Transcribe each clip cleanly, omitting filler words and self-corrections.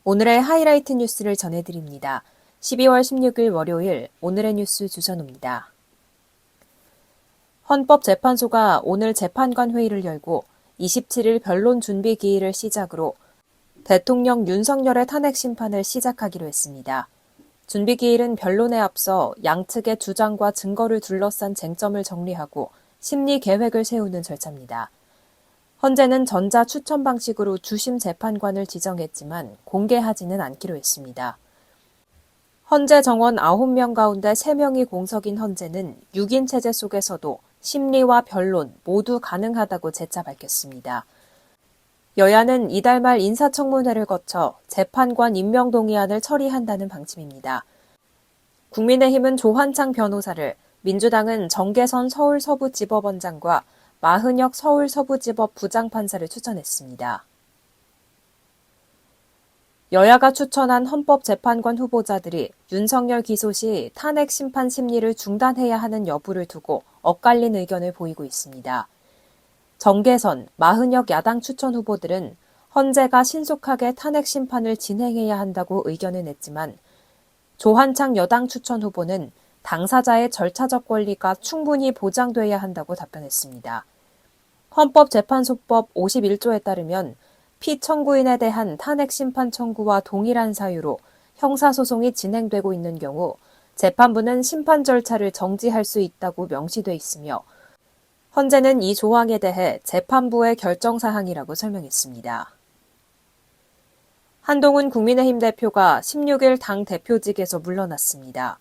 오늘의 하이라이트 뉴스를 전해드립니다. 12월 16일 월요일 오늘의 뉴스 주전우입니다. 헌법재판소가 오늘 재판관 회의를 열고 27일 변론 준비 기일을 시작으로 대통령 윤석열의 탄핵 심판을 시작하기로 했습니다. 준비 기일은 변론에 앞서 양측의 주장과 증거를 둘러싼 쟁점을 정리하고 심리 계획을 세우는 절차입니다. 헌재는 전자 추천 방식으로 주심 재판관을 지정했지만 공개하지는 않기로 했습니다. 헌재 정원 9명 가운데 3명이 공석인 헌재는 6인 체제 속에서도 심리와 변론 모두 가능하다고 재차 밝혔습니다. 여야는 이달 말 인사청문회를 거쳐 재판관 임명 동의안을 처리한다는 방침입니다. 국민의힘은 조환창 변호사를, 민주당은 정계선 서울서부지법원장과 마흔혁 서울서부지법 부장판사를 추천했습니다. 여야가 추천한 헌법재판관 후보자들이 윤석열 기소 시 탄핵 심판 심리를 중단해야 하는 여부를 두고 엇갈린 의견을 보이고 있습니다. 정계선, 마흔혁 야당 추천 후보들은 헌재가 신속하게 탄핵 심판을 진행해야 한다고 의견을 냈지만 조환창 여당 추천 후보는 당사자의 절차적 권리가 충분히 보장돼야 한다고 답변했습니다. 헌법재판소법 51조에 따르면 피청구인에 대한 탄핵 심판 청구와 동일한 사유로 형사소송이 진행되고 있는 경우 재판부는 심판 절차를 정지할 수 있다고 명시돼 있으며 헌재는 이 조항에 대해 재판부의 결정사항이라고 설명했습니다. 한동훈 국민의힘 대표가 16일 당 대표직에서 물러났습니다.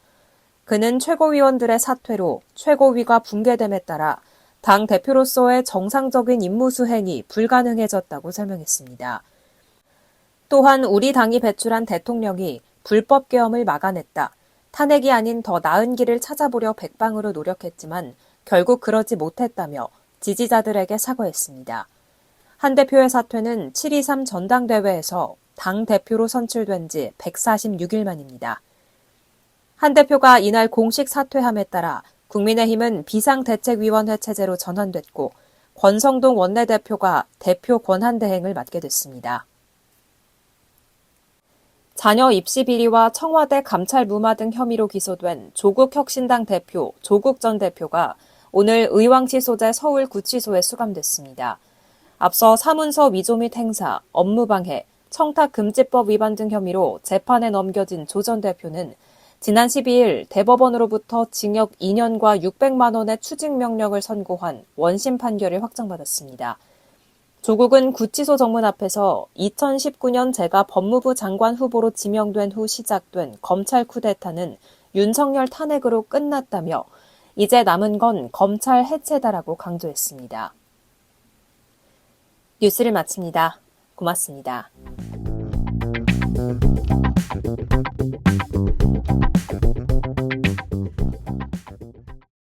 그는 최고위원들의 사퇴로 최고위가 붕괴됨에 따라 당 대표로서의 정상적인 임무 수행이 불가능해졌다고 설명했습니다. 또한 우리 당이 배출한 대통령이 불법 계엄을 막아냈다. 탄핵이 아닌 더 나은 길을 찾아보려 백방으로 노력했지만 결국 그러지 못했다며 지지자들에게 사과했습니다. 한 대표의 사퇴는 7.23 전당대회에서 당 대표로 선출된 지 146일 만입니다. 한 대표가 이날 공식 사퇴함에 따라 국민의힘은 비상대책위원회 체제로 전환됐고 권성동 원내대표가 대표 권한대행을 맡게 됐습니다. 자녀 입시 비리와 청와대 감찰 무마 등 혐의로 기소된 조국혁신당 대표 조국 전 대표가 오늘 의왕시 소재 서울구치소에 수감됐습니다. 앞서 사문서 위조 및 행사, 업무방해, 청탁금지법 위반 등 혐의로 재판에 넘겨진 조 전 대표는 지난 12일 대법원으로부터 징역 2년과 600만 원의 추징명령을 선고한 원심 판결을 확정받았습니다. 조국은 구치소 정문 앞에서 2019년 제가 법무부 장관 후보로 지명된 후 시작된 검찰 쿠데타는 윤석열 탄핵으로 끝났다며 이제 남은 건 검찰 해체다라고 강조했습니다. 뉴스를 마칩니다. 고맙습니다.